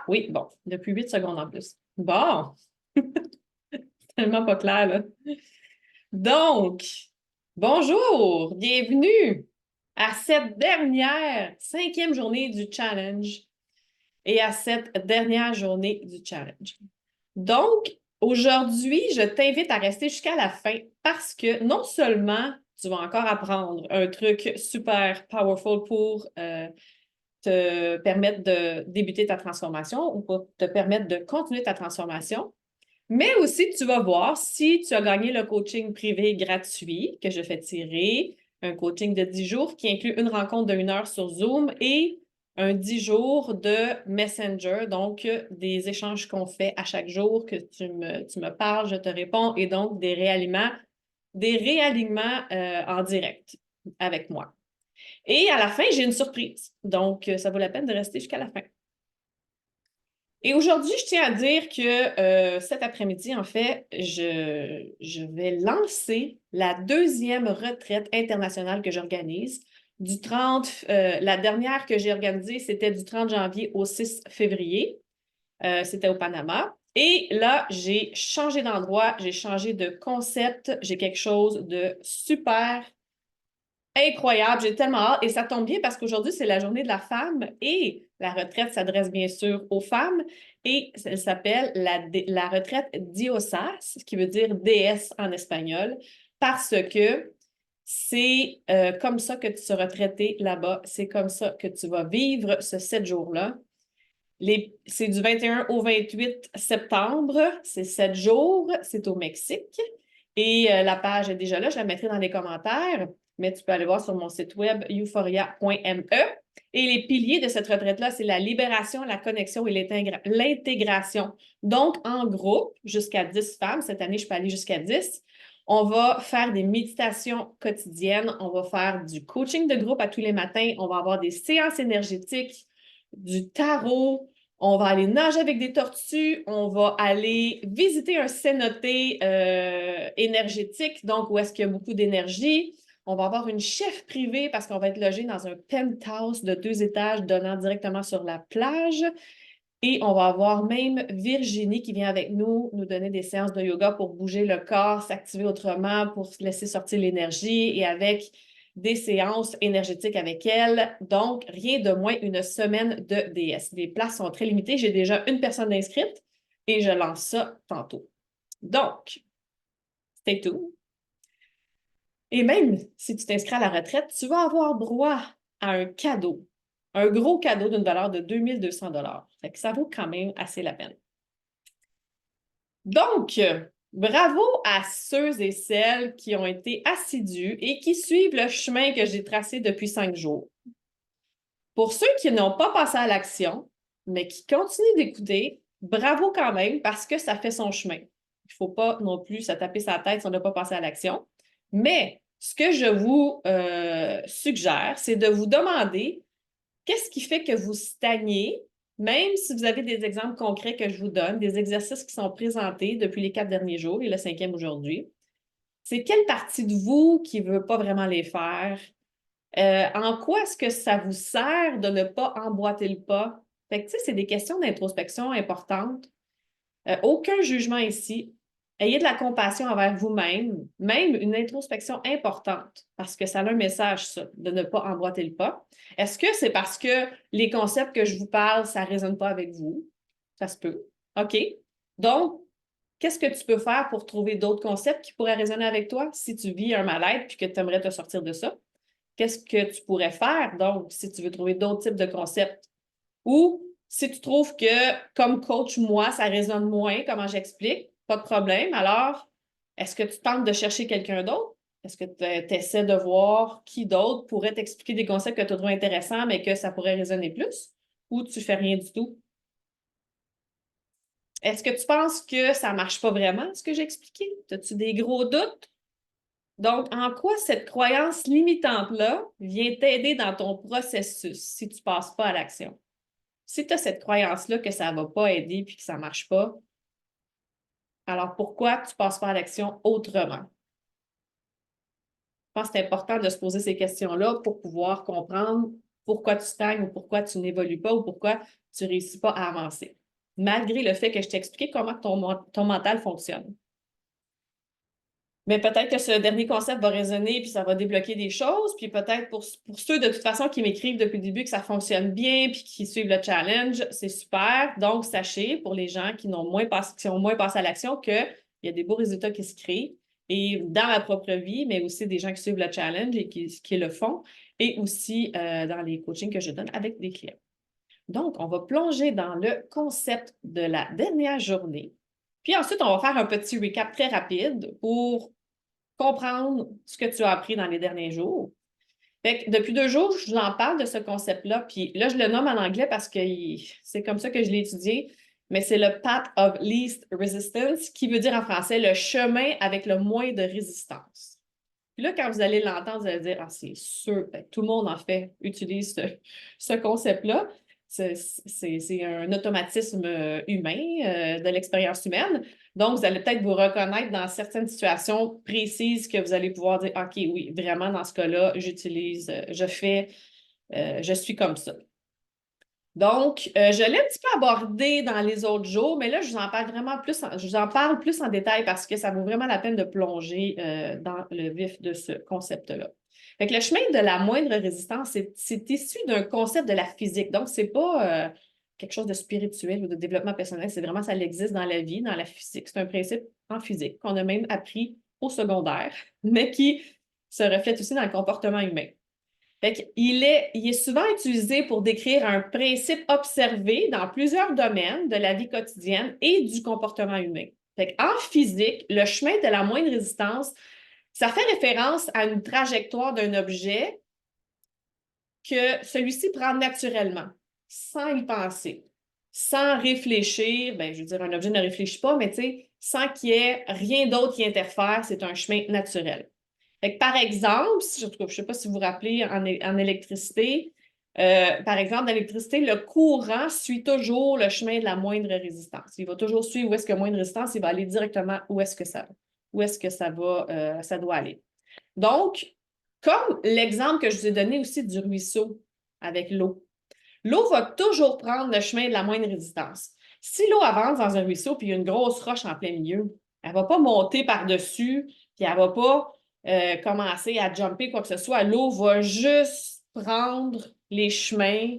Ah, oui, bon, depuis 8 secondes en plus. Bon, tellement pas clair, là. Donc, bonjour, bienvenue à cette dernière, 5e journée du challenge et à cette dernière journée du challenge. Donc, aujourd'hui, je t'invite à rester jusqu'à la fin parce que non seulement tu vas encore apprendre un truc super powerful pour te permettre de débuter ta transformation ou pour te permettre de continuer ta transformation, mais aussi tu vas voir si tu as gagné le coaching privé gratuit que je fais tirer, un coaching de 10 jours qui inclut une rencontre de 1 heure sur Zoom et un 10 jours de Messenger, donc des échanges qu'on fait à chaque jour, que tu me parles, je te réponds, et donc des réalignements en direct avec moi. Et à la fin, j'ai une surprise. Donc, ça vaut la peine de rester jusqu'à la fin. Et aujourd'hui, je tiens à dire que cet après-midi, en fait, je vais lancer la 2e retraite internationale que j'organise. Du 30, la dernière que j'ai organisée, c'était du 30 janvier au 6 février. C'était au Panama. Et là, j'ai changé d'endroit, j'ai changé de concept, j'ai quelque chose de super incroyable, j'ai tellement hâte. Et ça tombe bien parce qu'aujourd'hui, c'est la journée de la femme et la retraite s'adresse bien sûr aux femmes et elle s'appelle la retraite Diosas, ce qui veut dire déesse en espagnol, parce que c'est comme ça que tu seras traité là-bas. C'est comme ça que tu vas vivre ce 7 jours-là. C'est du 21 au 28 septembre. C'est 7 jours. C'est au Mexique. Et la page est déjà là. Je la mettrai dans les commentaires. Mais tu peux aller voir sur mon site web euphoria.me. Et les piliers de cette retraite-là, c'est la libération, la connexion et l'intégration. Donc, en groupe, jusqu'à 10 femmes. Cette année, je peux aller jusqu'à 10. On va faire des méditations quotidiennes. On va faire du coaching de groupe à tous les matins. On va avoir des séances énergétiques, du tarot. On va aller nager avec des tortues, on va aller visiter un cénoté énergétique, donc où est-ce qu'il y a beaucoup d'énergie. On va avoir une chef privée parce qu'on va être logé dans un penthouse de 2 étages donnant directement sur la plage. Et on va avoir même Virginie qui vient avec nous, nous donner des séances de yoga pour bouger le corps, s'activer autrement, pour laisser sortir l'énergie et avec des séances énergétiques avec elle. Donc, rien de moins une semaine de DS. Les places sont très limitées. J'ai déjà une personne inscrite et je lance ça tantôt. Donc, stay tuned. Et même si tu t'inscris à la retraite, tu vas avoir droit à un cadeau. Un gros cadeau d'une valeur de 2200 $. Fait que ça vaut quand même assez la peine. Donc, bravo à ceux et celles qui ont été assidus et qui suivent le chemin que j'ai tracé depuis 5 jours. Pour ceux qui n'ont pas passé à l'action, mais qui continuent d'écouter, bravo quand même parce que ça fait son chemin. Il ne faut pas non plus se taper sa tête si on n'a pas passé à l'action. Mais ce que je vous suggère, c'est de vous demander qu'est-ce qui fait que vous stagnez, même si vous avez des exemples concrets que je vous donne, des exercices qui sont présentés depuis les 4 derniers jours et le 5e aujourd'hui. C'est quelle partie de vous qui ne veut pas vraiment les faire? En quoi est-ce que ça vous sert de ne pas emboîter le pas? Fait que, tu sais, c'est des questions d'introspection importantes. Aucun jugement ici. Ayez de la compassion envers vous-même, même une introspection importante, parce que ça a un message, ça, de ne pas emboîter le pas. Est-ce que c'est parce que les concepts que je vous parle, ça ne résonne pas avec vous? Ça se peut. OK. Donc, qu'est-ce que tu peux faire pour trouver d'autres concepts qui pourraient résonner avec toi si tu vis un mal-être puis que tu aimerais te sortir de ça? Qu'est-ce que tu pourrais faire, donc, si tu veux trouver d'autres types de concepts? Ou si tu trouves que, comme coach, moi, ça résonne moins, comment j'explique, pas de problème. Alors, est-ce que tu tentes de chercher quelqu'un d'autre? Est-ce que tu essaies de voir qui d'autre pourrait t'expliquer des concepts que tu trouves intéressants, mais que ça pourrait résonner plus? Ou tu fais rien du tout? Est-ce que tu penses que ça marche pas vraiment, ce que j'ai expliqué? As-tu des gros doutes? Donc, en quoi cette croyance limitante-là vient t'aider dans ton processus si tu ne passes pas à l'action? Si tu as cette croyance-là que ça ne va pas aider puis que ça ne marche pas, alors pourquoi tu ne passes pas à l'action autrement? Je pense que c'est important de se poser ces questions-là pour pouvoir comprendre pourquoi tu stagnes ou pourquoi tu n'évolues pas ou pourquoi tu ne réussis pas à avancer, malgré le fait que je t'ai expliqué comment ton mental fonctionne. Mais peut-être que ce dernier concept va résonner, puis ça va débloquer des choses, puis peut-être pour ceux de toute façon qui m'écrivent depuis le début que ça fonctionne bien, puis qui suivent le challenge, c'est super. Donc, sachez, pour les gens qui ont moins passé à l'action, qu'il y a des beaux résultats qui se créent, et dans ma propre vie, mais aussi des gens qui suivent le challenge et qui le font, et aussi dans les coachings que je donne avec des clients. Donc, on va plonger dans le concept de la dernière journée. Puis ensuite, on va faire un petit recap très rapide pour comprendre ce que tu as appris dans les derniers jours. Fait que depuis 2 jours, je vous en parle de ce concept-là. Puis là, je le nomme en anglais parce que c'est comme ça que je l'ai étudié, mais c'est le Path of Least Resistance, qui veut dire en français le chemin avec le moins de résistance. Puis là, quand vous allez l'entendre, vous allez dire, ah, c'est sûr, tout le monde en fait utilise ce concept-là. C'est un automatisme humain de l'expérience humaine. Donc, vous allez peut-être vous reconnaître dans certaines situations précises que vous allez pouvoir dire, OK, oui, vraiment, dans ce cas-là, j'utilise, je suis comme ça. Donc, je l'ai un petit peu abordé dans les autres jours, mais là, je vous en parle vraiment plus en détail parce que ça vaut vraiment la peine de plonger dans le vif de ce concept-là. Fait que le chemin de la moindre résistance, c'est issu d'un concept de la physique. Donc, c'est pas quelque chose de spirituel ou de développement personnel, c'est vraiment, ça existe dans la vie, dans la physique. C'est un principe en physique qu'on a même appris au secondaire, mais qui se reflète aussi dans le comportement humain. Fait il est souvent utilisé pour décrire un principe observé dans plusieurs domaines de la vie quotidienne et du comportement humain. Fait en physique, le chemin de la moindre résistance, ça fait référence à une trajectoire d'un objet que celui-ci prend naturellement, sans y penser, sans réfléchir. Bien, je veux dire, un objet ne réfléchit pas, mais tu sais, sans qu'il y ait rien d'autre qui interfère, c'est un chemin naturel. Fait que, par exemple, je ne sais pas si vous vous rappelez en électricité, par exemple, dans l'électricité, le courant suit toujours le chemin de la moindre résistance. Il va toujours suivre où est-ce que moindre résistance, il va aller directement où est-ce que ça va, ça doit aller. Donc, comme l'exemple que je vous ai donné aussi du ruisseau avec l'eau, l'eau va toujours prendre le chemin de la moindre résistance. Si l'eau avance dans un ruisseau puis il y a une grosse roche en plein milieu, elle ne va pas monter par-dessus, puis elle ne va pas commencer à jumper quoi que ce soit. L'eau va juste prendre les chemins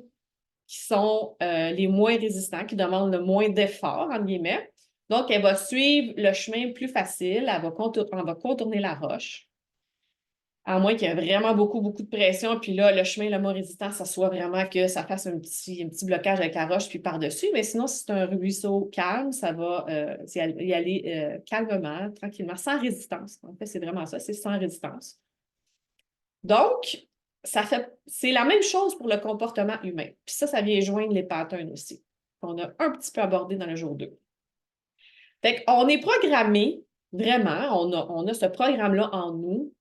qui sont les moins résistants, qui demandent le moins d'effort, entre guillemets. Donc, elle va suivre le chemin plus facile, elle va contourner la roche. À moins qu'il y ait vraiment beaucoup, beaucoup de pression, puis là, le chemin le moins résistant, ça soit vraiment que ça fasse un petit blocage avec la roche, puis par-dessus. Mais sinon, si c'est un ruisseau calme, ça va y aller calmement, tranquillement, sans résistance. En fait, c'est vraiment ça, c'est sans résistance. Donc, c'est la même chose pour le comportement humain. Puis ça vient joindre les patterns aussi, qu'on a un petit peu abordé dans le jour 2. Fait qu'on est programmé, vraiment, on a ce programme-là en nous,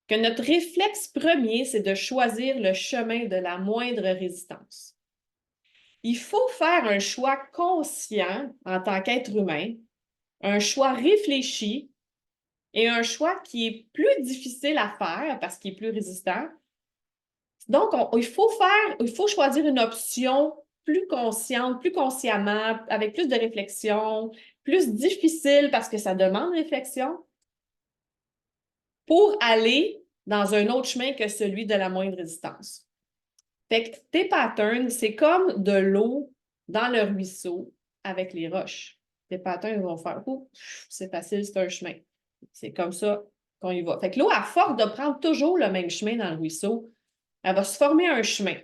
que notre réflexe premier, c'est de choisir le chemin de la moindre résistance. Il faut faire un choix conscient en tant qu'être humain, un choix réfléchi et un choix qui est plus difficile à faire parce qu'il est plus résistant. Donc, il faut choisir une option plus consciente, plus consciemment, avec plus de réflexion, plus difficile parce que ça demande réflexion, pour aller dans un autre chemin que celui de la moindre résistance. Fait que tes patterns, c'est comme de l'eau dans le ruisseau avec les roches. Tes patterns vont faire « Ouh, c'est facile, c'est un chemin. » C'est comme ça qu'on y va. Fait que l'eau, à force de prendre toujours le même chemin dans le ruisseau, elle va se former un chemin.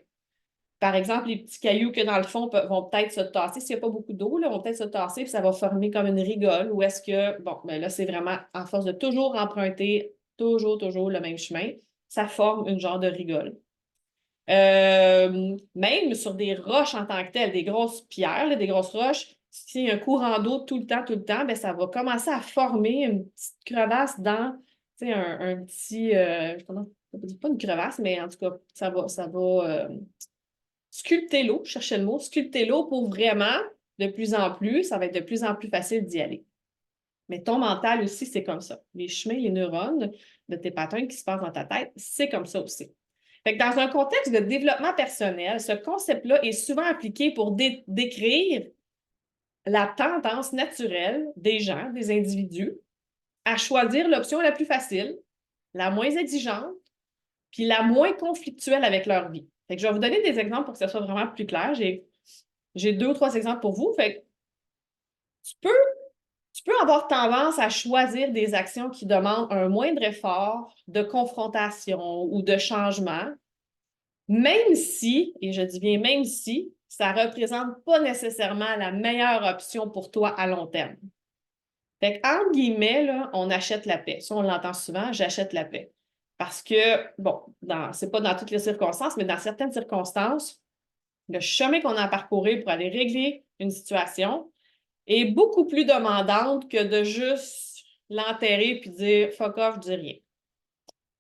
Par exemple, les petits cailloux que dans le fond vont peut-être se tasser. S'il n'y a pas beaucoup d'eau, là, vont peut-être se tasser, puis ça va former comme une rigole. Ou est-ce que, bon, ben là, c'est vraiment à force de toujours emprunter toujours le même chemin, ça forme une genre de rigole. Même sur des roches en tant que telles, des grosses pierres, là, des grosses roches, s'il y a un courant d'eau tout le temps, ben, ça va commencer à former une petite crevasse dans, tu sais, un petit, pas une crevasse, mais en tout cas, ça va sculpter l'eau, je cherchais le mot, sculpter l'eau pour vraiment, de plus en plus, ça va être de plus en plus facile d'y aller. Mais ton mental aussi, c'est comme ça. Les chemins, les neurones de tes patterns qui se passent dans ta tête, c'est comme ça aussi. Fait que dans un contexte de développement personnel, ce concept-là est souvent appliqué pour décrire la tendance naturelle des gens, des individus, à choisir l'option la plus facile, la moins exigeante, puis la moins conflictuelle avec leur vie. Fait que je vais vous donner des exemples pour que ce soit vraiment plus clair. J'ai 2 ou 3 exemples pour vous. Fait que tu peux avoir tendance à choisir des actions qui demandent un moindre effort de confrontation ou de changement, même si, et je dis bien même si, ça ne représente pas nécessairement la meilleure option pour toi à long terme. Fait qu'entre guillemets, là, on achète la paix. Ça, on l'entend souvent, j'achète la paix. Parce que, bon, c'est pas dans toutes les circonstances, mais dans certaines circonstances, le chemin qu'on a à parcourir pour aller régler une situation est beaucoup plus demandante que de juste l'enterrer puis dire fuck off, je dis rien.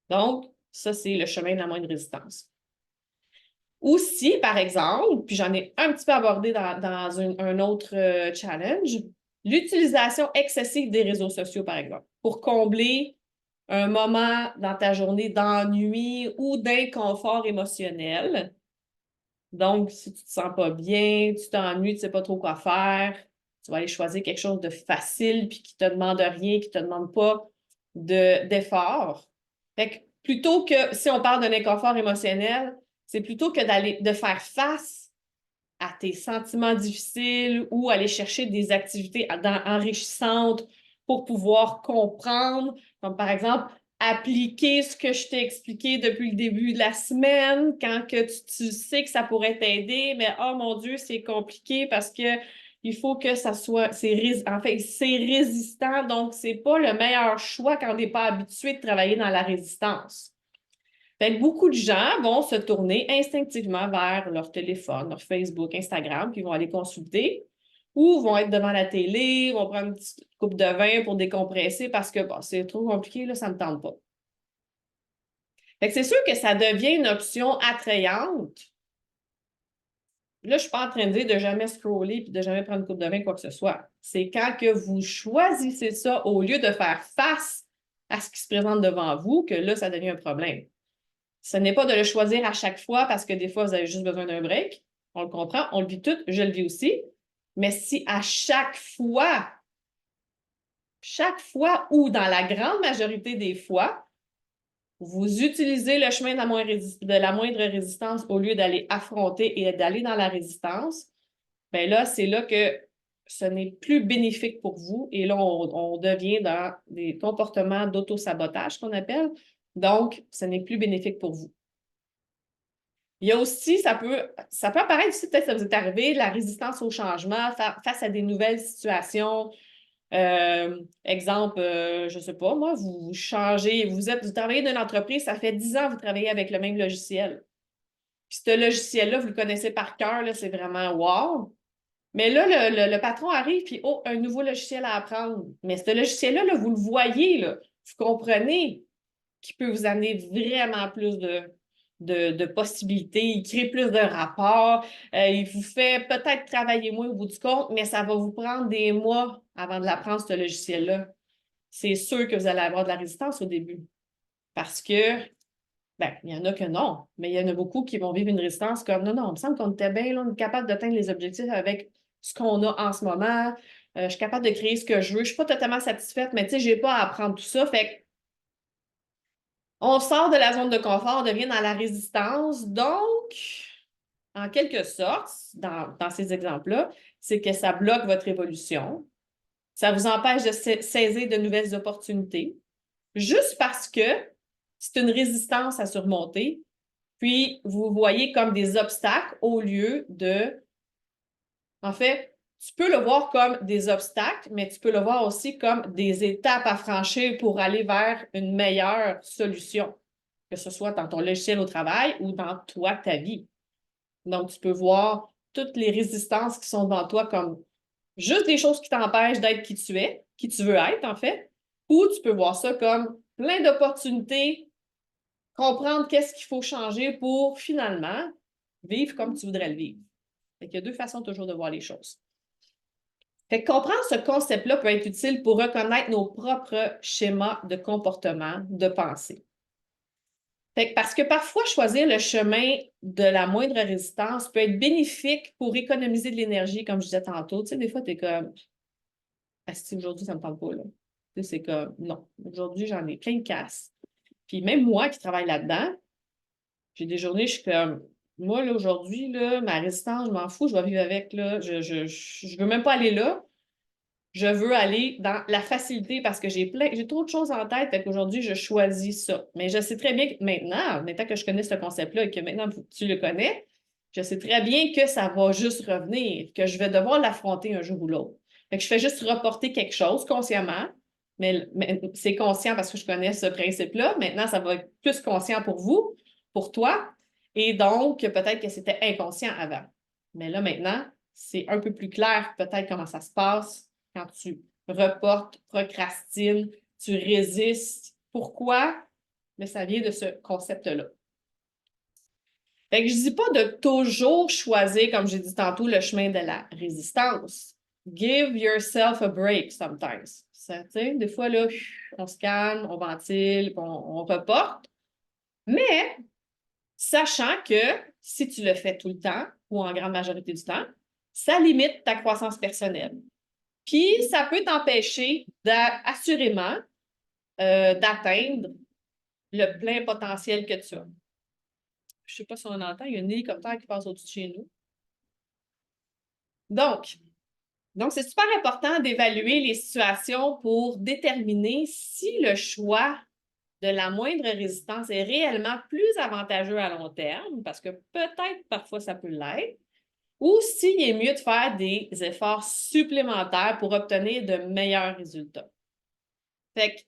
Donc, ça, c'est le chemin de la moindre résistance. Aussi, par exemple, puis j'en ai un petit peu abordé dans un autre challenge, l'utilisation excessive des réseaux sociaux, par exemple, pour combler un moment dans ta journée d'ennui ou d'inconfort émotionnel. Donc, si tu te sens pas bien, tu t'ennuies, tu sais pas trop quoi faire, tu vas aller choisir quelque chose de facile puis qui te demande rien, qui te demande pas d'effort. Fait que plutôt que, si on parle d'un inconfort émotionnel, c'est plutôt que de faire face à tes sentiments difficiles ou aller chercher des activités enrichissantes pour pouvoir comprendre, comme par exemple appliquer ce que je t'ai expliqué depuis le début de la semaine, quand que tu sais que ça pourrait t'aider, mais oh mon Dieu, c'est compliqué parce que il faut que ça soit, en fait, c'est résistant, donc c'est pas le meilleur choix quand on n'est pas habitué de travailler dans la résistance. Fait que beaucoup de gens vont se tourner instinctivement vers leur téléphone, leur Facebook, Instagram, puis vont aller consulter ou vont être devant la télé, vont prendre une petite coupe de vin pour décompresser parce que bon, c'est trop compliqué, là, ça ne me tente pas. Fait que c'est sûr que ça devient une option attrayante. Là, je ne suis pas en train de dire de jamais scroller puis de jamais prendre une coupe de vin, quoi que ce soit. C'est quand que vous choisissez ça au lieu de faire face à ce qui se présente devant vous que là, ça devient un problème. Ce n'est pas de le choisir à chaque fois parce que des fois, vous avez juste besoin d'un break. On le comprend, on le vit tout, je le vis aussi. Mais si à chaque fois ou dans la grande majorité des fois, vous utilisez le chemin de la moindre résistance au lieu d'aller affronter et d'aller dans la résistance, bien là, c'est là que ce n'est plus bénéfique pour vous. Et là, on devient dans des comportements d'auto-sabotage qu'on appelle. Donc, ce n'est plus bénéfique pour vous. Il y a aussi, ça peut apparaître aussi, peut-être que ça vous est arrivé, la résistance au changement face à des nouvelles situations. Exemple, je ne sais pas, moi, vous changez, vous travaillez dans une entreprise, ça fait 10 ans que vous travaillez avec le même logiciel. Puis ce logiciel-là, vous le connaissez par cœur, là, c'est vraiment wow. Mais là, le patron arrive, puis oh, un nouveau logiciel à apprendre. Mais ce logiciel-là, là, vous le voyez, là, vous comprenez qu'il peut vous amener vraiment plus de possibilités, il crée plus de rapports, il vous fait peut-être travailler moins au bout du compte, mais ça va vous prendre des mois avant de l'apprendre, ce logiciel-là. C'est sûr que vous allez avoir de la résistance au début. Parce que, ben, il y en a que non, mais il y en a beaucoup qui vont vivre une résistance comme non, non, il me semble qu'on était bien, là, on est capable d'atteindre les objectifs avec ce qu'on a en ce moment. Je suis capable de créer ce que je veux. Je ne suis pas totalement satisfaite, mais tu sais, je n'ai pas à apprendre tout ça. Fait que on sort de la zone de confort, on devient dans la résistance. Donc, en quelque sorte, dans ces exemples-là, c'est que ça bloque votre évolution. Ça vous empêche de saisir de nouvelles opportunités, juste parce que c'est une résistance à surmonter. Puis, vous voyez comme des obstacles au lieu de... En fait, tu peux le voir comme des obstacles, mais tu peux le voir aussi comme des étapes à franchir pour aller vers une meilleure solution, que ce soit dans ton logiciel au travail ou dans toi, ta vie. Donc, tu peux voir toutes les résistances qui sont devant toi comme juste des choses qui t'empêchent d'être qui tu es, qui tu veux être, en fait, ou tu peux voir ça comme plein d'opportunités, comprendre qu'est-ce qu'il faut changer pour finalement vivre comme tu voudrais le vivre. Fait qu'il y a 2 façons toujours de voir les choses. Fait que comprendre ce concept-là peut être utile pour reconnaître nos propres schémas de comportement, de pensée. Parce que parfois, choisir le chemin de la moindre résistance peut être bénéfique pour économiser de l'énergie, comme je disais tantôt. Tu sais, des fois, tu es comme, ah, si aujourd'hui, ça ne me parle pas, là. Tu sais, c'est comme, non, aujourd'hui, j'en ai plein de casse. Puis même moi qui travaille là-dedans, j'ai des journées, je suis comme, moi, là, aujourd'hui, là, ma résistance, je m'en fous, je vais vivre avec, là. Je veux même pas aller là. Je veux aller dans la facilité parce que j'ai trop de choses en tête, fait qu'aujourd'hui, je choisis ça. Mais je sais très bien que maintenant que je connais ce concept-là et que maintenant tu le connais, je sais très bien que ça va juste revenir, que je vais devoir l'affronter un jour ou l'autre. Fait que je fais juste reporter quelque chose consciemment, mais c'est conscient parce que je connais ce principe-là. Maintenant, ça va être plus conscient pour vous, pour toi, et donc peut-être que c'était inconscient avant. Mais là, maintenant, c'est un peu plus clair peut-être comment ça se passe quand tu reportes, procrastines, tu résistes. Pourquoi? Mais ça vient de ce concept-là. Fait que je ne dis pas de toujours choisir, comme j'ai dit tantôt, le chemin de la résistance. Give yourself a break sometimes. Ça, des fois, là, on se calme, on ventile, on reporte. Mais sachant que si tu le fais tout le temps, ou en grande majorité du temps, ça limite ta croissance personnelle. Puis, ça peut t'empêcher assurément d'atteindre le plein potentiel que tu as. Je ne sais pas si on entend, il y a un hélicoptère qui passe au-dessus de chez nous. Donc c'est super important d'évaluer les situations pour déterminer si le choix de la moindre résistance est réellement plus avantageux à long terme, parce que peut-être parfois ça peut l'être, ou s'il est mieux de faire des efforts supplémentaires pour obtenir de meilleurs résultats. Fait que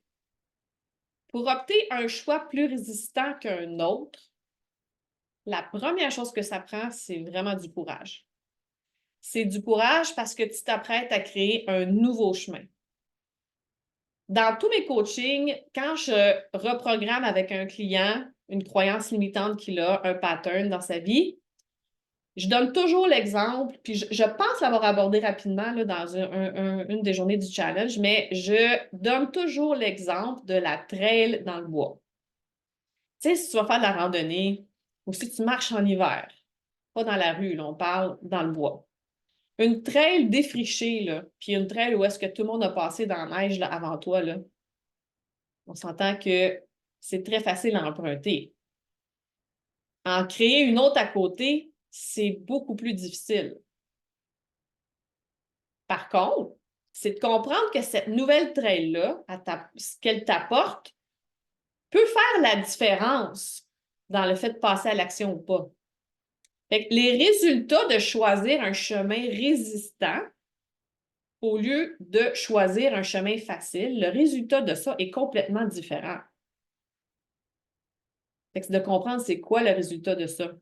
pour opter un choix plus résistant qu'un autre, la première chose que ça prend, c'est vraiment du courage. C'est du courage parce que tu t'apprêtes à créer un nouveau chemin. Dans tous mes coachings, quand je reprogramme avec un client une croyance limitante qu'il a, un pattern dans sa vie, je donne toujours l'exemple, puis je pense l'avoir abordé rapidement là, dans une des journées du challenge, mais je donne toujours l'exemple de la trail dans le bois. Tu sais, si tu vas faire de la randonnée ou si tu marches en hiver, pas dans la rue, là, on parle dans le bois. Une trail défrichée, là, puis une trail où est-ce que tout le monde a passé dans la neige là, avant toi, là, on s'entend que c'est très facile à emprunter. En créer une autre à côté, c'est beaucoup plus difficile. Par contre, c'est de comprendre que cette nouvelle trail-là, ce qu'elle t'apporte, peut faire la différence dans le fait de passer à l'action ou pas. Fait que les résultats de choisir un chemin résistant au lieu de choisir un chemin facile, le résultat de ça est complètement différent. Fait que c'est de comprendre c'est quoi le résultat de ça.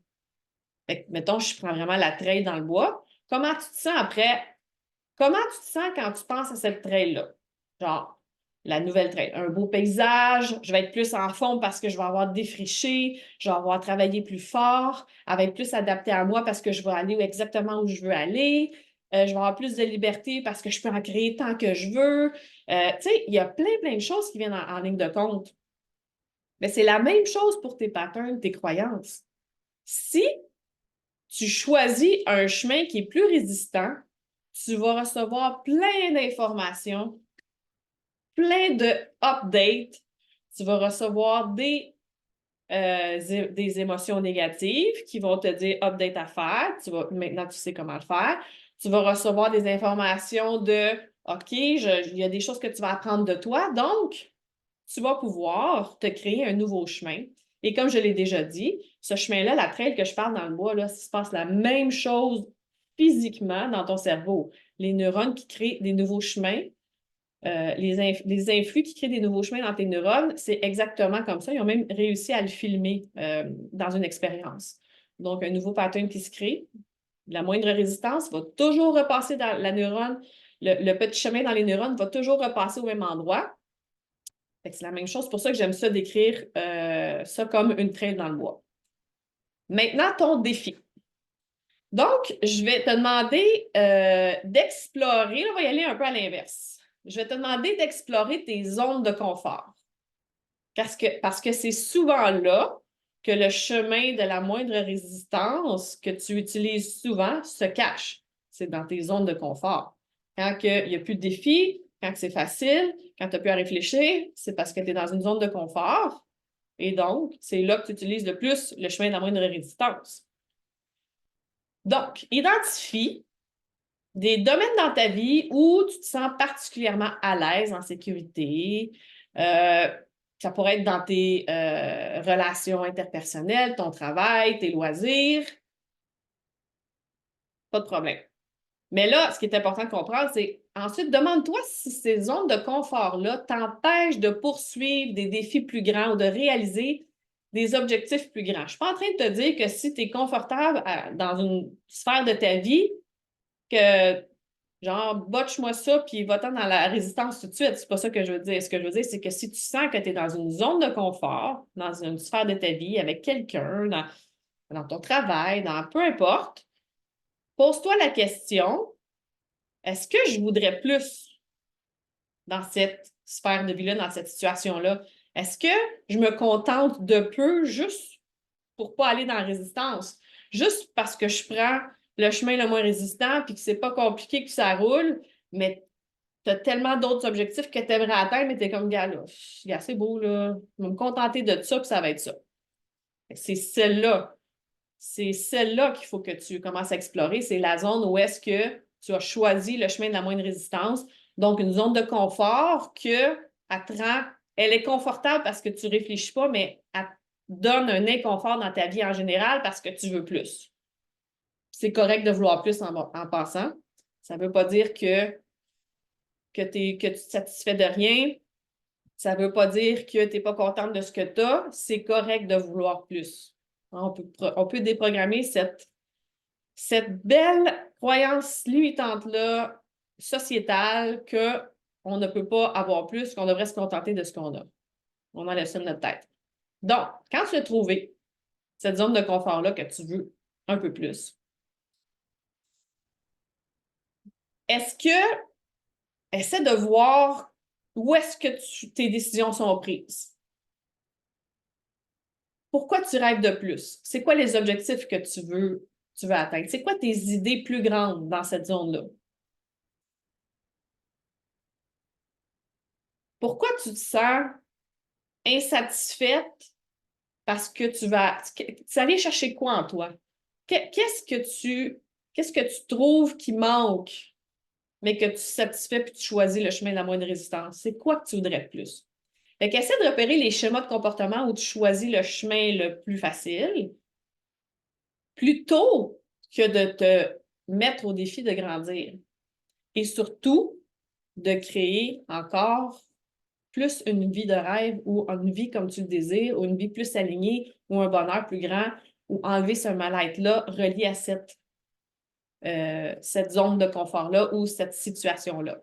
Fait que, mettons, je prends vraiment la trail dans le bois. Comment tu te sens après? Comment tu te sens quand tu penses à cette trail-là? Genre, la nouvelle trail. Un beau paysage, je vais être plus en forme parce que je vais avoir défriché, je vais avoir travaillé plus fort, elle va être plus adaptée à moi parce que je vais aller exactement où je veux aller. Je vais avoir plus de liberté parce que je peux en créer tant que je veux. Tu sais, il y a plein de choses qui viennent en ligne de compte. Mais c'est la même chose pour tes patterns, tes croyances. Si tu choisis un chemin qui est plus résistant, tu vas recevoir plein d'informations, plein de updates, tu vas recevoir des émotions négatives qui vont te dire update à faire, maintenant tu sais comment le faire. Tu vas recevoir des informations de OK, il y a des choses que tu vas apprendre de toi, donc tu vas pouvoir te créer un nouveau chemin. Et comme je l'ai déjà dit, ce chemin-là, la trail que je parle dans le bois, là, il se passe la même chose physiquement dans ton cerveau. Les neurones qui créent des nouveaux chemins, les influx qui créent des nouveaux chemins dans tes neurones, c'est exactement comme ça. Ils ont même réussi à le filmer dans une expérience. Donc, un nouveau pattern qui se crée, la moindre résistance va toujours repasser dans la neurone, le petit chemin dans les neurones va toujours repasser au même endroit. C'est la même chose. C'est pour ça que j'aime ça décrire ça comme une trail dans le bois. Maintenant, ton défi. Donc, je vais te demander d'explorer, on va y aller un peu à l'inverse. Je vais te demander d'explorer tes zones de confort. Parce que c'est souvent là que le chemin de la moindre résistance que tu utilises souvent se cache. C'est dans tes zones de confort. Quand il n'y a plus de défis, quand c'est facile, quand tu n'as plus à réfléchir, c'est parce que tu es dans une zone de confort. Et donc, c'est là que tu utilises le plus le chemin de la moindre résistance. Donc, identifie des domaines dans ta vie où tu te sens particulièrement à l'aise, en sécurité. Ça pourrait être dans tes relations interpersonnelles, ton travail, tes loisirs. Pas de problème. Mais là, ce qui est important de comprendre, c'est ensuite, demande-toi si ces zones de confort-là t'empêchent de poursuivre des défis plus grands ou de réaliser des objectifs plus grands. Je ne suis pas en train de te dire que si tu es confortable dans une sphère de ta vie, que genre, botche-moi ça, puis va-t'en dans la résistance tout de suite. C'est pas ça que je veux dire. Ce que je veux dire, c'est que si tu sens que tu es dans une zone de confort, dans une sphère de ta vie, avec quelqu'un, dans ton travail, dans peu importe, pose-toi la question, est-ce que je voudrais plus dans cette sphère de vie-là, dans cette situation-là? Est-ce que je me contente de peu juste pour ne pas aller dans la résistance? Juste parce que je prends le chemin le moins résistant puis que c'est pas compliqué, que ça roule, mais tu as tellement d'autres objectifs que tu aimerais atteindre, mais tu es comme, gars, là, c'est beau, là. Je vais me contenter de ça, puis ça va être ça. C'est celle-là. C'est celle-là qu'il faut que tu commences à explorer. C'est la zone où est-ce que tu as choisi le chemin de la moindre résistance. Donc, une zone de confort que, elle est confortable parce que tu ne réfléchis pas, mais elle donne un inconfort dans ta vie en général parce que tu veux plus. C'est correct de vouloir plus en passant. Ça ne veut pas dire que tu te satisfais de rien. Ça ne veut pas dire que tu n'es pas contente de ce que tu as. C'est correct de vouloir plus. On peut déprogrammer cette belle croyance limitante-là, sociétale, qu'on ne peut pas avoir plus, qu'on devrait se contenter de ce qu'on a. On enlève ça de notre tête. Donc, quand tu as trouvé cette zone de confort-là que tu veux un peu plus, est-ce que essaie de voir où est-ce que tes décisions sont prises? Pourquoi tu rêves de plus? C'est quoi les objectifs que tu veux atteindre? C'est quoi tes idées plus grandes dans cette zone-là? Pourquoi tu te sens insatisfaite parce que tu vas aller chercher quoi en toi? Qu'est-ce que tu trouves qui manque, mais que tu satisfais puis tu choisis le chemin de la moindre résistance? C'est quoi que tu voudrais plus? Fait qu'essaie de repérer les schémas de comportement où tu choisis le chemin le plus facile, plutôt que de te mettre au défi de grandir. Et surtout, de créer encore plus une vie de rêve ou une vie comme tu le désires, ou une vie plus alignée, ou un bonheur plus grand, ou enlever ce mal-être-là relié à cette zone de confort-là ou cette situation-là.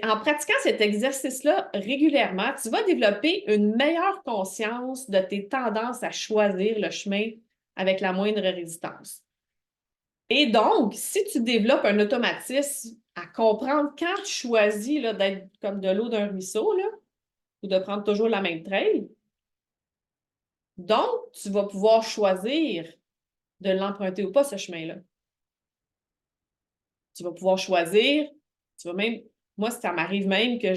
En pratiquant cet exercice-là régulièrement, tu vas développer une meilleure conscience de tes tendances à choisir le chemin avec la moindre résistance. Et donc, si tu développes un automatisme à comprendre quand tu choisis d'être comme de l'eau d'un ruisseau, là, ou de prendre toujours la même trail, donc tu vas pouvoir choisir de l'emprunter ou pas, ce chemin-là. Tu vas pouvoir choisir, tu vas même, moi, ça m'arrive même que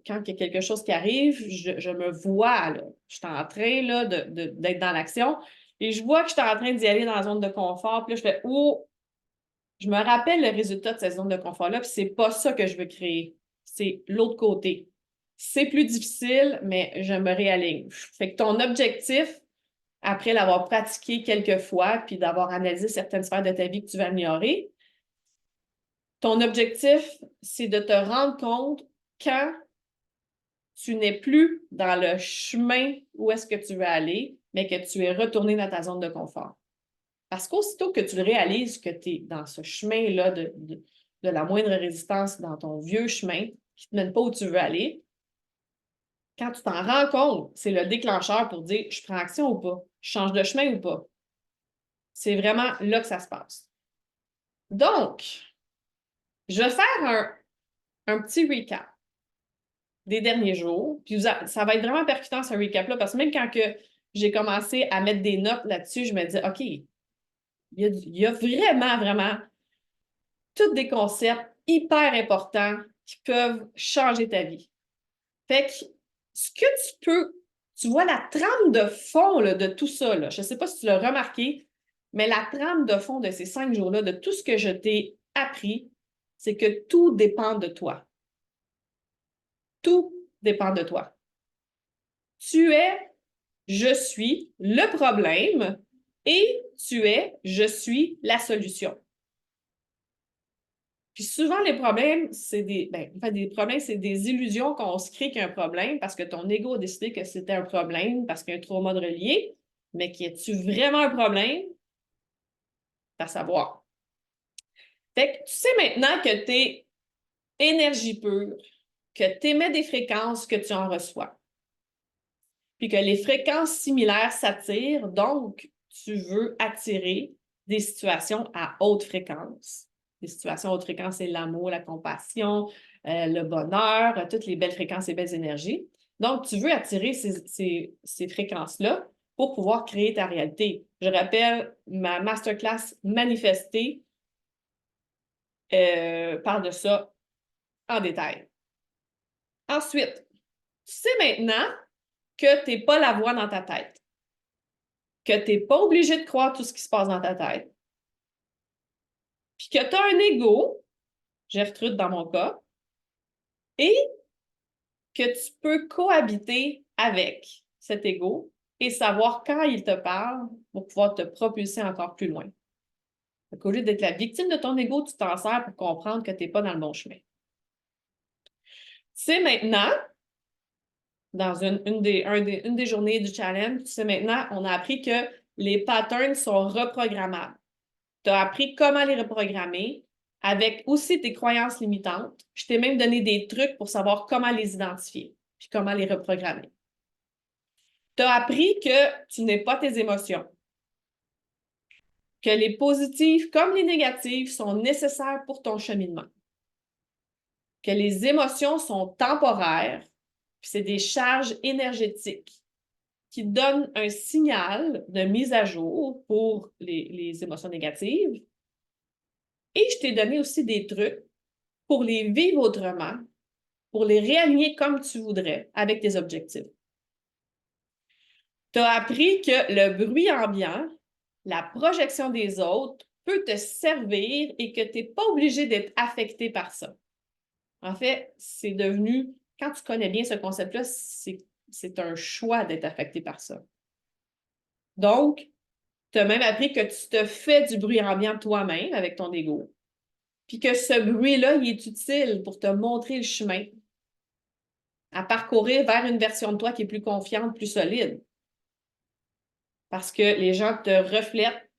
quand il y a quelque chose qui arrive, je me vois, là, je suis en train là, d'être dans l'action, et je vois que je suis en train d'y aller dans la zone de confort, puis là, je fais, oh, je me rappelle le résultat de cette zone de confort-là, puis c'est pas ça que je veux créer. C'est l'autre côté. C'est plus difficile, mais je me réaligne. Fait que ton objectif, après l'avoir pratiqué quelques fois, puis d'avoir analysé certaines sphères de ta vie que tu vas améliorer, ton objectif, c'est de te rendre compte quand tu n'es plus dans le chemin où est-ce que tu veux aller, mais que tu es retourné dans ta zone de confort. Parce qu'aussitôt que tu le réalises que tu es dans ce chemin-là de la moindre résistance, dans ton vieux chemin qui ne te mène pas où tu veux aller, quand tu t'en rends compte, c'est le déclencheur pour dire je prends action ou pas, je change de chemin ou pas. C'est vraiment là que ça se passe. Donc, je vais faire un petit recap des derniers jours. Puis ça va être vraiment percutant ce recap-là, parce que même quand que j'ai commencé à mettre des notes là-dessus. Je me dis, OK, il y a vraiment, vraiment tous des concepts hyper importants qui peuvent changer ta vie. Fait que ce que tu vois la trame de fond là, de tout ça, là, je ne sais pas si tu l'as remarqué, mais la trame de fond de ces 5 jours-là, de tout ce que je t'ai appris, c'est que tout dépend de toi. Tout dépend de toi. Tu es, je suis le problème et tu es, je suis la solution. Puis souvent, les problèmes, c'est des problèmes, c'est des illusions qu'on se crée qu'il y a un problème parce que ton ego a décidé que c'était un problème parce qu'il y a un trauma de relié, mais qui est-tu vraiment un problème? À savoir. Fait que tu sais maintenant que tu es énergie pure, que tu émets des fréquences que tu en reçois, puis que les fréquences similaires s'attirent, donc tu veux attirer des situations à haute fréquence. Les situations à haute fréquence, c'est l'amour, la compassion, le bonheur, toutes les belles fréquences et belles énergies. Donc, tu veux attirer ces fréquences-là pour pouvoir créer ta réalité. Je rappelle ma masterclass Manifester parle de ça en détail. Ensuite, tu sais maintenant que tu n'es pas la voix dans ta tête, que tu n'es pas obligé de croire tout ce qui se passe dans ta tête, puis que tu as un ego, Gertrude dans mon cas, et que tu peux cohabiter avec cet ego et savoir quand il te parle pour pouvoir te propulser encore plus loin. Donc, au lieu d'être la victime de ton ego, tu t'en sers pour comprendre que tu n'es pas dans le bon chemin. Tu sais maintenant, dans une des journées du challenge, tu sais maintenant, on a appris que les patterns sont reprogrammables. Tu as appris comment les reprogrammer avec aussi tes croyances limitantes. Je t'ai même donné des trucs pour savoir comment les identifier puis comment les reprogrammer. Tu as appris que tu n'es pas tes émotions, que les positives comme les négatives sont nécessaires pour ton cheminement, que les émotions sont temporaires, puis c'est des charges énergétiques qui donnent un signal de mise à jour pour les émotions négatives. Et je t'ai donné aussi des trucs pour les vivre autrement, pour les réaligner comme tu voudrais avec tes objectifs. Tu as appris que le bruit ambiant, la projection des autres, peut te servir et que tu n'es pas obligé d'être affecté par ça. En fait, c'est devenu, quand tu connais bien ce concept-là, c'est un choix d'être affecté par ça. Donc, tu as même appris que tu te fais du bruit ambiant toi-même avec ton ego, puis que ce bruit-là, il est utile pour te montrer le chemin à parcourir vers une version de toi qui est plus confiante, plus solide. Parce que les gens te reflètent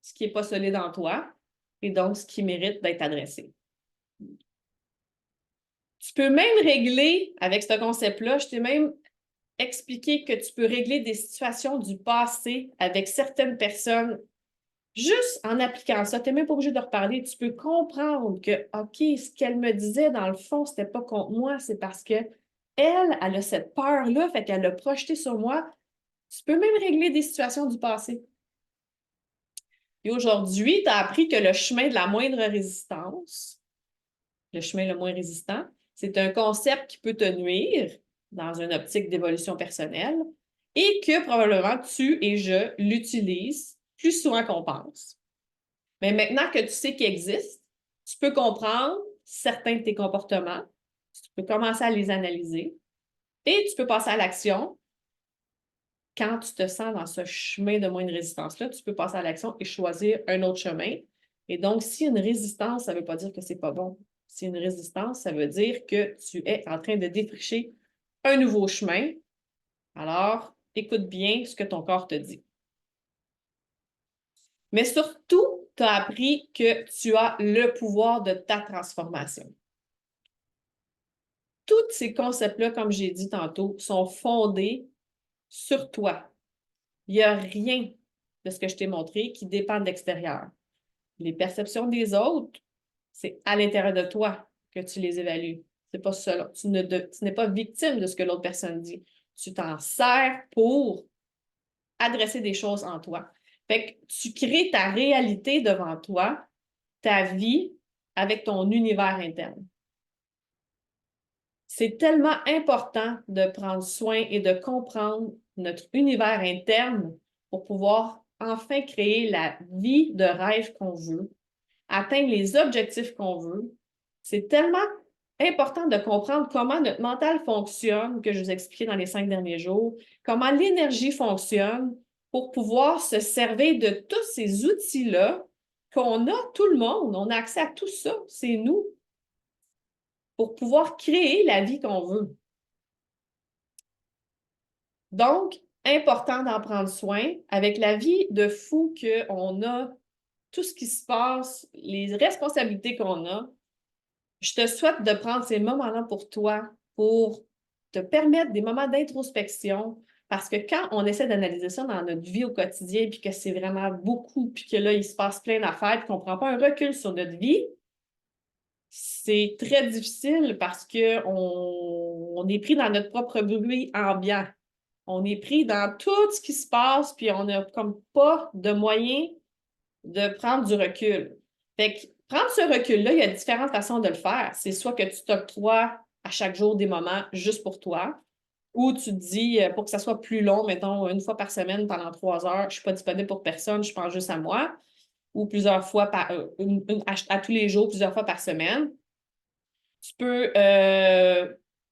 ce qui n'est pas solide en toi et donc ce qui mérite d'être adressé. Tu peux même régler, avec ce concept-là, je t'ai même expliqué que tu peux régler des situations du passé avec certaines personnes juste en appliquant ça. Tu n'es même pas obligé de reparler. Tu peux comprendre que, OK, ce qu'elle me disait, dans le fond, ce n'était pas contre moi, c'est parce que elle a cette peur-là, fait qu'elle l'a projetée sur moi. Tu peux même régler des situations du passé. Et aujourd'hui, tu as appris que le chemin de la moindre résistance, le chemin le moins résistant, c'est un concept qui peut te nuire dans une optique d'évolution personnelle et que probablement tu et je l'utilisent plus souvent qu'on pense. Mais maintenant que tu sais qu'il existe, tu peux comprendre certains de tes comportements, tu peux commencer à les analyser et tu peux passer à l'action. Quand tu te sens dans ce chemin de moindre résistance-là, tu peux passer à l'action et choisir un autre chemin. Et donc, si une résistance, ça ne veut pas dire que ce n'est pas bon. Si une résistance, ça veut dire que tu es en train de défricher un nouveau chemin. Alors, écoute bien ce que ton corps te dit. Mais surtout, tu as appris que tu as le pouvoir de ta transformation. Tous ces concepts-là, comme j'ai dit tantôt, sont fondés sur toi. Il n'y a rien de ce que je t'ai montré qui dépend de l'extérieur. Les perceptions des autres, c'est à l'intérieur de toi que tu les évalues. C'est pas seul. Tu n'es pas victime de ce que l'autre personne dit. Tu t'en sers pour adresser des choses en toi. Fait que tu crées ta réalité devant toi, ta vie avec ton univers interne. C'est tellement important de prendre soin et de comprendre notre univers interne pour pouvoir enfin créer la vie de rêve qu'on veut, atteindre les objectifs qu'on veut. C'est tellement important de comprendre comment notre mental fonctionne, que je vous ai expliqué dans les 5 derniers jours, comment l'énergie fonctionne pour pouvoir se servir de tous ces outils-là qu'on a, tout le monde. On a accès à tout ça, c'est nous, pour pouvoir créer la vie qu'on veut. Donc, important d'en prendre soin. Avec la vie de fou qu'on a, tout ce qui se passe, les responsabilités qu'on a, je te souhaite de prendre ces moments-là pour toi, pour te permettre des moments d'introspection, parce que quand on essaie d'analyser ça dans notre vie au quotidien, puis que c'est vraiment beaucoup, puis que là, il se passe plein d'affaires, puis qu'on ne prend pas un recul sur notre vie, c'est très difficile parce qu'on est pris dans notre propre bruit ambiant. On est pris dans tout ce qui se passe, puis on n'a comme pas de moyen de prendre du recul. Fait que prendre ce recul-là, il y a différentes façons de le faire. C'est soit que tu t'octroies à chaque jour des moments juste pour toi, ou tu te dis, pour que ça soit plus long, mettons, une fois par semaine pendant 3 heures, je ne suis pas disponible pour personne, je pense juste à moi, ou plusieurs fois à tous les jours, plusieurs fois par semaine. Tu peux,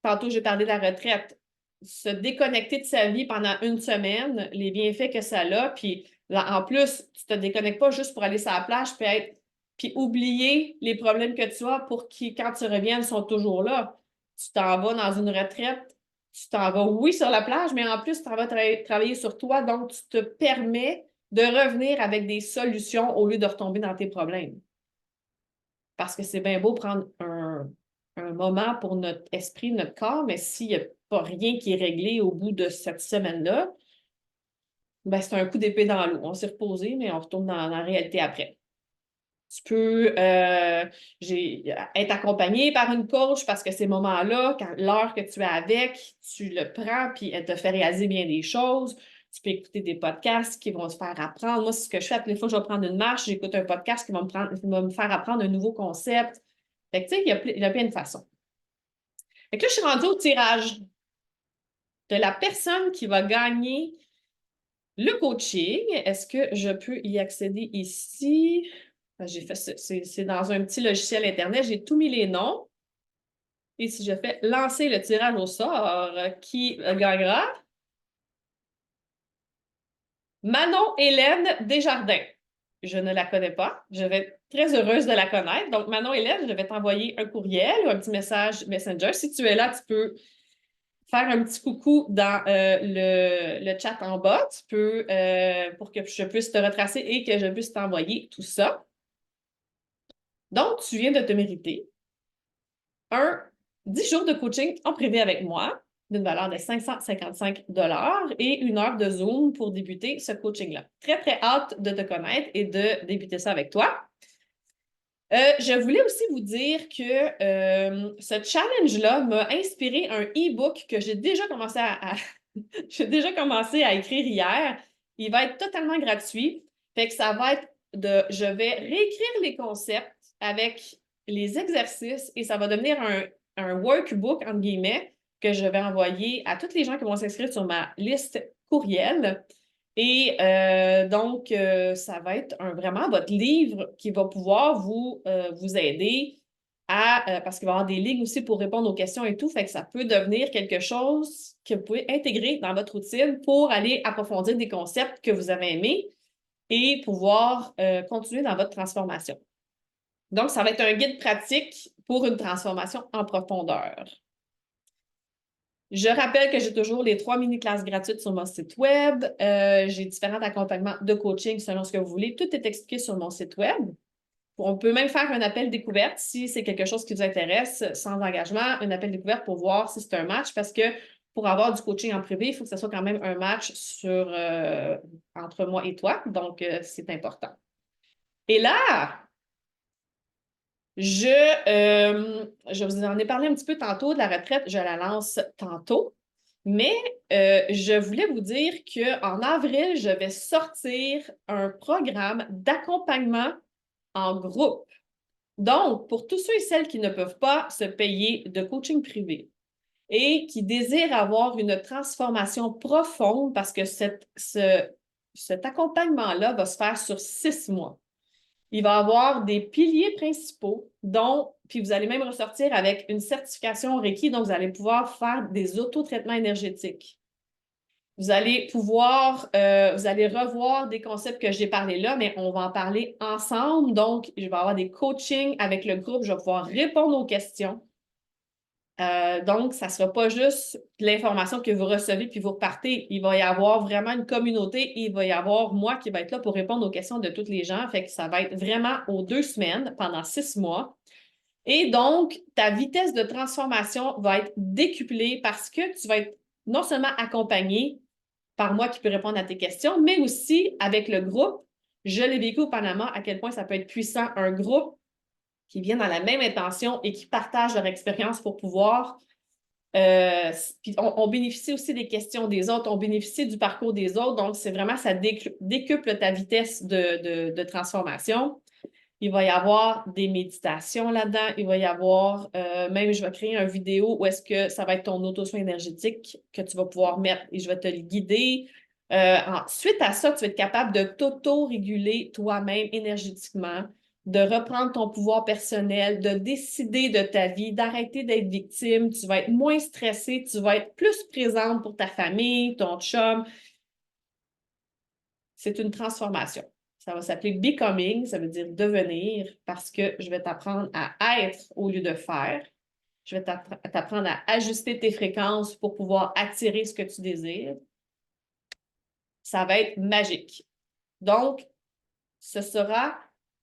tantôt j'ai parlé de la retraite, se déconnecter de sa vie pendant une semaine, les bienfaits que ça a, puis là, en plus, tu ne te déconnectes pas juste pour aller sur la plage, puis oublier les problèmes que tu as pour qui, quand tu reviens, ils sont toujours là. Tu t'en vas dans une retraite, tu t'en vas, oui, sur la plage, mais en plus, tu vas travailler sur toi, donc tu te permets de revenir avec des solutions au lieu de retomber dans tes problèmes. Parce que c'est bien beau prendre un moment pour notre esprit, notre corps, mais s'il n'y a pas rien qui est réglé au bout de cette semaine-là, ben c'est un coup d'épée dans l'eau. On s'est reposé, mais on retourne dans la réalité après. Tu peux être accompagné par une coach parce que ces moments-là, l'heure que tu es avec, tu le prends, puis elle te fait réaliser bien des choses. Tu peux écouter des podcasts qui vont te faire apprendre. Moi, c'est ce que je fais. Toutes les fois que je vais prendre une marche, j'écoute un podcast qui va me faire apprendre un nouveau concept. Fait que, tu sais, il y a plein de façons. Fait que là, je suis rendue au tirage de la personne qui va gagner le coaching. Est-ce que je peux y accéder ici? J'ai fait c'est dans un petit logiciel Internet. J'ai tout mis les noms. Et si je fais lancer le tirage au sort, qui gagnera? Manon Hélène Desjardins. Je ne la connais pas. Je vais être très heureuse de la connaître. Donc, Manon Hélène, je vais t'envoyer un courriel ou un petit message Messenger. Si tu es là, tu peux faire un petit coucou dans le chat en bas. Tu peux, pour que je puisse te retracer et que je puisse t'envoyer tout ça. Donc, tu viens de te mériter 10 jours de coaching en privé avec moi d'une valeur de 555 et 1 heure de Zoom pour débuter ce coaching-là. Très, très hâte de te connaître et de débuter ça avec toi. Je voulais aussi vous dire que ce challenge-là m'a inspiré un e-book que j'ai déjà commencé j'ai déjà commencé à écrire hier. Il va être totalement gratuit. Fait que ça va être je vais réécrire les concepts avec les exercices et ça va devenir un workbook, entre guillemets, que je vais envoyer à toutes les gens qui vont s'inscrire sur ma liste courriel. Et donc, ça va être vraiment votre livre qui va pouvoir vous aider parce qu'il va y avoir des lignes aussi pour répondre aux questions et tout, fait que ça peut devenir quelque chose que vous pouvez intégrer dans votre routine pour aller approfondir des concepts que vous avez aimés et pouvoir continuer dans votre transformation. Donc, ça va être un guide pratique pour une transformation en profondeur. Je rappelle que j'ai toujours les 3 mini-classes gratuites sur mon site web. J'ai différents accompagnements de coaching selon ce que vous voulez. Tout est expliqué sur mon site web. On peut même faire un appel découverte si c'est quelque chose qui vous intéresse, sans engagement, un appel découverte pour voir si c'est un match, parce que pour avoir du coaching en privé, il faut que ce soit quand même un match entre moi et toi. Donc, c'est important. Et là, je vous en ai parlé un petit peu tantôt de la retraite, je la lance tantôt. Mais je voulais vous dire qu'en avril, je vais sortir un programme d'accompagnement en groupe. Donc, pour tous ceux et celles qui ne peuvent pas se payer de coaching privé et qui désirent avoir une transformation profonde parce que cet accompagnement-là va se faire sur 6 mois. Il va avoir des piliers principaux, puis vous allez même ressortir avec une certification Reiki, donc vous allez pouvoir faire des autotraitements énergétiques. Vous allez vous allez revoir des concepts que j'ai parlé là, mais on va en parler ensemble. Donc, je vais avoir des coachings avec le groupe, je vais pouvoir répondre aux questions. Donc, ça ne sera pas juste de l'information que vous recevez puis vous repartez. Il va y avoir vraiment une communauté et il va y avoir moi qui va être là pour répondre aux questions de toutes les gens. Fait que ça va être vraiment aux 2 semaines pendant 6 mois. Et donc, ta vitesse de transformation va être décuplée parce que tu vas être non seulement accompagné par moi qui peut répondre à tes questions, mais aussi avec le groupe. Je l'ai vécu au Panama, à quel point ça peut être puissant, un groupe qui vient dans la même intention et qui partagent leur expérience pour pouvoir. Puis on bénéficie aussi des questions des autres, on bénéficie du parcours des autres, donc c'est vraiment, ça décuple ta vitesse de transformation. Il va y avoir des méditations là-dedans, il va y avoir, même je vais créer une vidéo où est-ce que ça va être ton auto-soin énergétique que tu vas pouvoir mettre et je vais te le guider. Suite à ça, tu vas être capable de t'auto-réguler toi-même énergétiquement, de reprendre ton pouvoir personnel, de décider de ta vie, d'arrêter d'être victime. Tu vas être moins stressé, tu vas être plus présente pour ta famille, ton chum. C'est une transformation. Ça va s'appeler becoming, ça veut dire devenir, parce que je vais t'apprendre à être au lieu de faire. Je vais t'apprendre à ajuster tes fréquences pour pouvoir attirer ce que tu désires. Ça va être magique. Donc, ce sera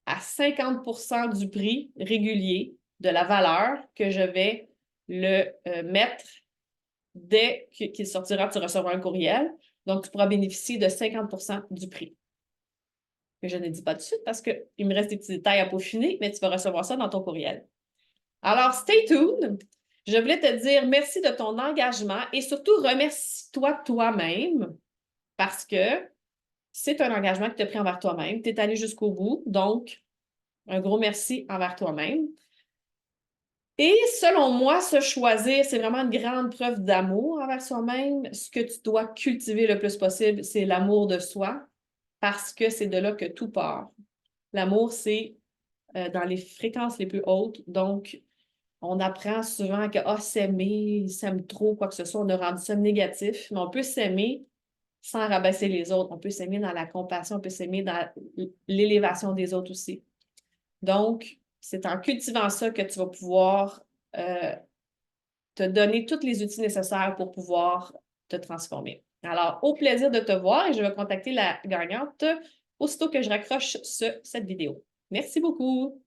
à 50% du prix régulier de la valeur que je vais le mettre dès qu'il sortira, tu recevras un courriel. Donc, tu pourras bénéficier de 50% du prix. Que je ne dis pas tout de suite parce qu'il me reste des petits détails à peaufiner, mais tu vas recevoir ça dans ton courriel. Alors, stay tuned. Je voulais te dire merci de ton engagement et surtout remercie-toi toi-même parce que c'est un engagement que tu as pris envers toi-même. Tu es allé jusqu'au bout, donc un gros merci envers toi-même. Et selon moi, se choisir, c'est vraiment une grande preuve d'amour envers soi-même. Ce que tu dois cultiver le plus possible, c'est l'amour de soi parce que c'est de là que tout part. L'amour, c'est dans les fréquences les plus hautes. Donc, on apprend souvent que s'aimer, il s'aime trop, quoi que ce soit, on a rendu ça négatif, mais on peut s'aimer sans rabaisser les autres. On peut s'aimer dans la compassion, on peut s'aimer dans l'élévation des autres aussi. Donc, c'est en cultivant ça que tu vas pouvoir te donner tous les outils nécessaires pour pouvoir te transformer. Alors, au plaisir de te voir et je vais contacter la gagnante aussitôt que je raccroche cette vidéo. Merci beaucoup!